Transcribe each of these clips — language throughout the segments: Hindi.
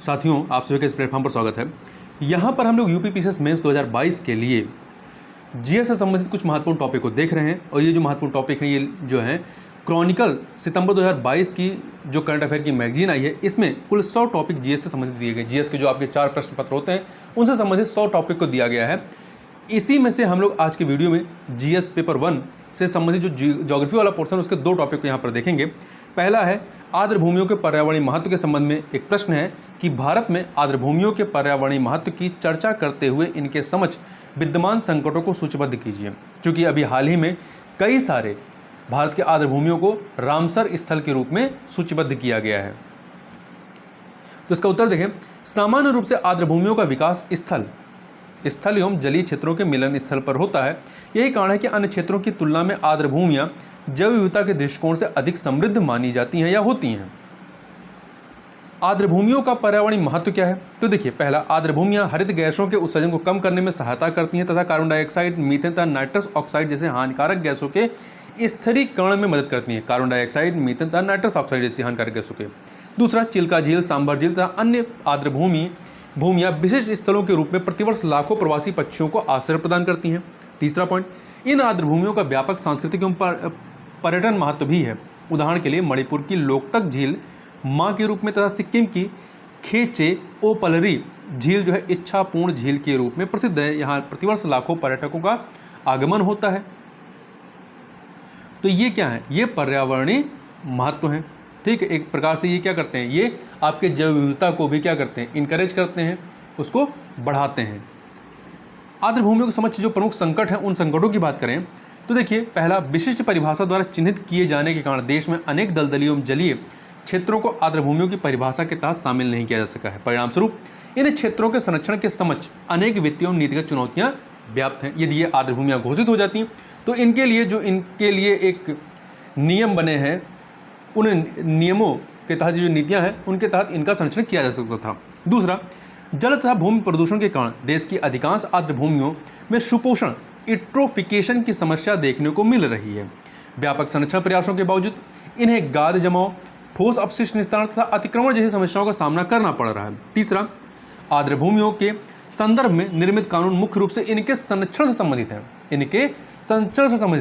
साथियों, आप सभी का इस प्लेटफॉर्म पर स्वागत है। यहाँ पर हम लोग यूपी पीसीएस मेंस 2022 के लिए जीएस से संबंधित कुछ महत्वपूर्ण टॉपिक को देख रहे हैं और ये जो महत्वपूर्ण टॉपिक है ये जो है क्रॉनिकल सितंबर 2022 की जो करंट अफेयर की मैगजीन आई है, इसमें कुल 100 टॉपिक जीएस से संबंधित दिए गए। जीएस के जो आपके 4 प्रश्न पत्र होते हैं उनसे संबंधित 100 टॉपिक को दिया गया है। इसी में से हम लोग आज के वीडियो में जीएस पेपर 1 से संबंधित जो ज्योग्राफी वाला पोर्शन उसके 2 टॉपिक को यहाँ पर देखेंगे। पहला है आर्द्र भूमियों के पर्यावरणीय महत्व के संबंध में एक प्रश्न है कि भारत में आर्द्र भूमियों के पर्यावरणीय महत्व की चर्चा करते हुए इनके समक्ष विद्यमान संकटों को सूचीबद्ध कीजिए। क्योंकि अभी हाल ही में कई सारे भारत के आर्द्र भूमियों को रामसर स्थल के रूप में सूचीबद्ध किया गया है। तो इसका उत्तर देखें। सामान्य रूप से आर्द्र भूमियों का विकास स्थल एवं जलीय क्षेत्रों के मिलन स्थल पर होता है। यही कारण है कि अन्य क्षेत्रों की तुलना में आर्द्र भूमियां जैव विविधता के दृष्टिकोण से अधिक समृद्ध मानी जाती हैं या होती हैं। आर्द्र भूमियों का पर्यावरणीय महत्व क्या है? तो देखिए, पहला, आर्द्र भूमियां हरित गैसों के उत्सर्जन को कम करने में सहायता करती हैं तथा कार्बन डाइऑक्साइड, मीथेन तथा नाइट्रस ऑक्साइड जैसे हानिकारक गैसों के स्थिरीकरण में मदद करती हैं। कार्बन डाइऑक्साइड, मीथेन तथा नाइट्रस ऑक्साइड जैसी हानिकारक गैसों के। दूसरा, चिल्का झील, सांभर झील तथा अन्य आर्द्र भूमियां विशिष्ट स्थलों के रूप में प्रतिवर्ष लाखों प्रवासी पक्षियों को आश्रय प्रदान करती हैं। तीसरा पॉइंट, इन आर्द्र भूमियों का व्यापक सांस्कृतिक एवं पर्यटन महत्व भी है। उदाहरण के लिए मणिपुर की लोकतक झील मां के रूप में तथा सिक्किम की खेचे ओपलरी झील जो है इच्छापूर्ण झील के रूप में प्रसिद्ध है। यहाँ प्रतिवर्ष लाखों पर्यटकों का आगमन होता है। तो ये क्या है? ये पर्यावरणीय महत्व है। ठीक है, एक प्रकार से ये क्या करते हैं, ये आपके जैव विविधता को भी क्या करते हैं, इनकरेज करते हैं, उसको बढ़ाते हैं। आर्द्र भूमियों के समक्ष जो प्रमुख संकट हैं उन संकटों की बात करें तो देखिए, पहला, विशिष्ट परिभाषा द्वारा चिन्हित किए जाने के कारण देश में अनेक दलदली एवं जलीय क्षेत्रों को आर्द्र भूमियों की परिभाषा के तहत शामिल नहीं किया जा सका है। परिणाम स्वरूप इन क्षेत्रों के संरक्षण के समक्ष अनेक वित्तीय एवं नीतिगत चुनौतियां व्याप्त हैं। यदि ये आर्द्र भूमियां घोषित हो जाती हैं तो इनके लिए एक नियम बने हैं, उन नियमों के तहत जो नीतियां हैं उनके तहत इनका संरक्षण किया जा सकता था। दूसरा, जल तथा भूमि प्रदूषण के कारण देश की अधिकांश आर्द्र भूमियों में सुपोषण यूट्रोफिकेशन की समस्या देखने को मिल रही है। व्यापक संरक्षण प्रयासों के बावजूद इन्हें गाद जमाव, ठोस अपशिष्ट निस्तारण तथा अतिक्रमण जैसी समस्याओं का सामना करना पड़ रहा है। तीसरा, आर्द्र भूमियों के संदर्भ में निर्मित कानून मुख्य रूप से इनके संरक्षण से संबंधित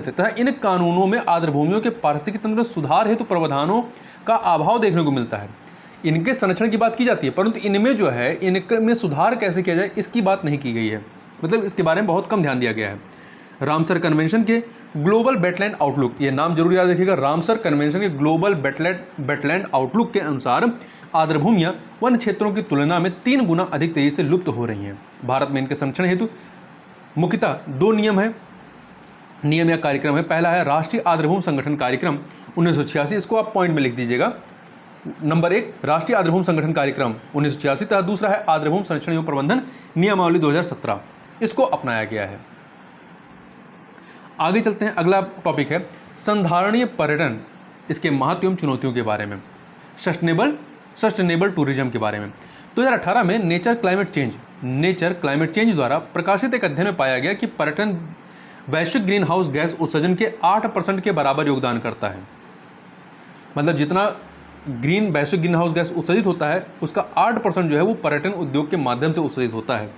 है तथा इन कानूनों में आर्द्र भूमियों के पारिस्थितिक तंत्र में सुधार हेतु प्रावधानों का अभाव देखने को मिलता है। इनके संरक्षण की बात की जाती है परंतु इनमें जो है इनमें सुधार कैसे किया जाए इसकी बात नहीं की गई है। मतलब इसके बारे में बहुत कम ध्यान दिया गया है। रामसर कन्वेंशन के ग्लोबल वेटलैंड आउटलुक, ये नाम जरूर याद रखिएगा, रामसर कन्वेंशन के ग्लोबल वेटलैंड आउटलुक के अनुसार आर्द्र भूमियां वन क्षेत्रों की तुलना में 3 गुना अधिक तेजी से लुप्त हो रही हैं। भारत में इनके संरक्षण हेतु मुख्यतः 2 नियम या कार्यक्रम है। पहला है राष्ट्रीय आर्द्र भूमि संगठन कार्यक्रम 1986, इसको आप पॉइंट में लिख दीजिएगा। नंबर 1, राष्ट्रीय आर्द्र भूमि संगठन कार्यक्रम 1986 तथा दूसरा है आर्द्र भूमि संरक्षण एवं प्रबंधन नियमावली 2017, इसको अपनाया गया है। आगे चलते हैं। अगला टॉपिक है संधारणीय पर्यटन, इसके महत्व एवं चुनौतियों के बारे में, सस्टेनेबल टूरिज्म के बारे में। 2018 में नेचर क्लाइमेट चेंज द्वारा प्रकाशित एक अध्ययन में पाया गया कि पर्यटन वैश्विक ग्रीन हाउस गैस उत्सर्जन के 8% के बराबर योगदान करता है। मतलब जितना वैश्विक ग्रीन हाउस गैस उत्सर्जित होता है उसका 8% जो है वो पर्यटन उद्योग के माध्यम से उत्सर्जित होता है।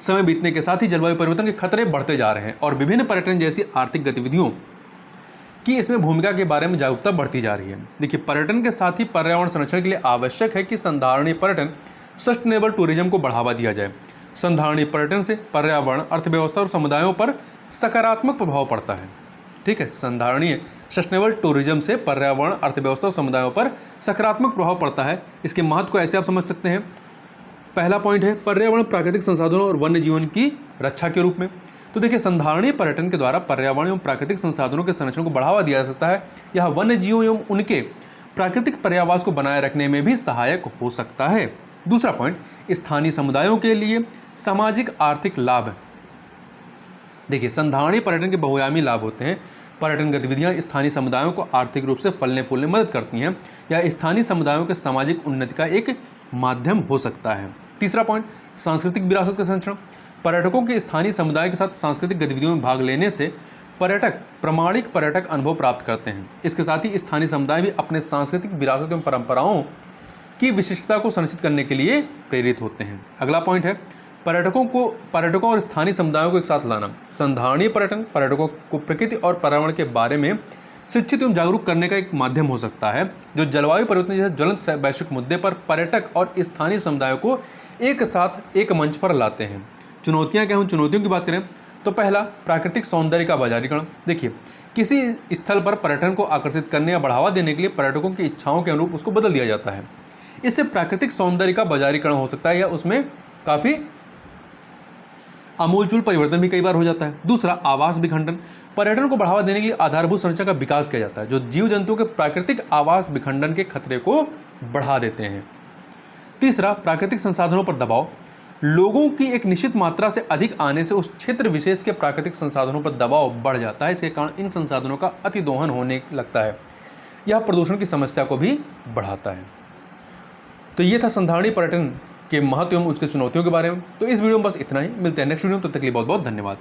समय बीतने के साथ ही जलवायु परिवर्तन के खतरे बढ़ते जा रहे हैं और विभिन्न पर्यटन जैसी आर्थिक गतिविधियों की इसमें भूमिका के बारे में जागरूकता बढ़ती जा रही है। देखिए, पर्यटन के साथ ही पर्यावरण संरक्षण के लिए आवश्यक है कि संधारणीय पर्यटन सस्टेनेबल टूरिज्म को बढ़ावा दिया जाए। संधारणीय पर्यटन से पर्यावरण, अर्थव्यवस्था और समुदायों पर सकारात्मक प्रभाव पड़ता है। ठीक है, संधारणीय सस्टेनेबल टूरिज्म से पर्यावरण, अर्थव्यवस्था और समुदायों पर सकारात्मक प्रभाव पड़ता है। इसके महत्व को ऐसे आप समझ सकते हैं। पहला पॉइंट है पर्यावरण, प्राकृतिक संसाधनों और वन्य जीवन की रक्षा के रूप में। तो देखिए, संधारणीय पर्यटन के द्वारा पर्यावरण एवं प्राकृतिक संसाधनों के संरक्षण को बढ़ावा दिया जा सकता है। यह वन्य जीवों एवं उनके प्राकृतिक पर्यावास को बनाए रखने में भी सहायक हो सकता है। दूसरा पॉइंट, स्थानीय समुदायों के लिए सामाजिक आर्थिक लाभ। देखिए, संधारणीय पर्यटन के बहुआयामी लाभ होते हैं। पर्यटन गतिविधियां स्थानीय समुदायों को आर्थिक रूप से फलने फूलने में मदद करती हैं या स्थानीय समुदायों के सामाजिक उन्नति का एक माध्यम हो सकता है। तीसरा पॉइंट, सांस्कृतिक विरासत का संरक्षण। पर्यटकों के स्थानीय समुदाय के साथ सांस्कृतिक गतिविधियों में भाग लेने से प्रमाणिक पर्यटक अनुभव प्राप्त करते हैं। इसके साथ ही स्थानीय समुदाय भी अपने सांस्कृतिक विरासत एवं परंपराओं की विशिष्टता को संरक्षित करने के लिए प्रेरित होते हैं। अगला पॉइंट है पर्यटकों और स्थानीय समुदायों को एक साथ लाना। संधारणीय पर्यटन पर्यटकों को प्रकृति और पर्यावरण के बारे में शिक्षित एवं जागरूक करने का एक माध्यम हो सकता है, जो जलवायु परिवर्तन जैसे ज्वलंत वैश्विक मुद्दे पर पर्यटक और स्थानीय समुदायों को एक साथ एक मंच पर लाते हैं। चुनौतियां क्या हों? चुनौतियों की बात करें तो पहला, प्राकृतिक सौंदर्य का बाजारीकरण। देखिए, किसी स्थल पर पर्यटन को आकर्षित करने या बढ़ावा देने के लिए पर्यटकों की इच्छाओं के अनुरूप उसको बदल दिया जाता है। इससे प्राकृतिक सौंदर्य का बाजारीकरण हो सकता है या उसमें काफ़ी आमूलचूल परिवर्तन भी कई बार हो जाता है। दूसरा, आवास विखंडन। पर्यटन को बढ़ावा देने के लिए आधारभूत संरचना का विकास किया जाता है, जो जीव जंतुओं के प्राकृतिक आवास विखंडन के खतरे को बढ़ा देते हैं। तीसरा, प्राकृतिक संसाधनों पर दबाव। लोगों की एक निश्चित मात्रा से अधिक आने से उस क्षेत्र विशेष के प्राकृतिक संसाधनों पर दबाव बढ़ जाता है। इसके कारण इन संसाधनों का अतिदोहन होने लगता है। यह प्रदूषण की समस्या को भी बढ़ाता है। तो ये था संधारणीय पर्यटन के महत्व एवं उसके चुनौतियों के बारे में। तो इस वीडियो में बस इतना ही। मिलते हैं नेक्स्ट वीडियो में, तब तक के लिए बहुत बहुत धन्यवाद।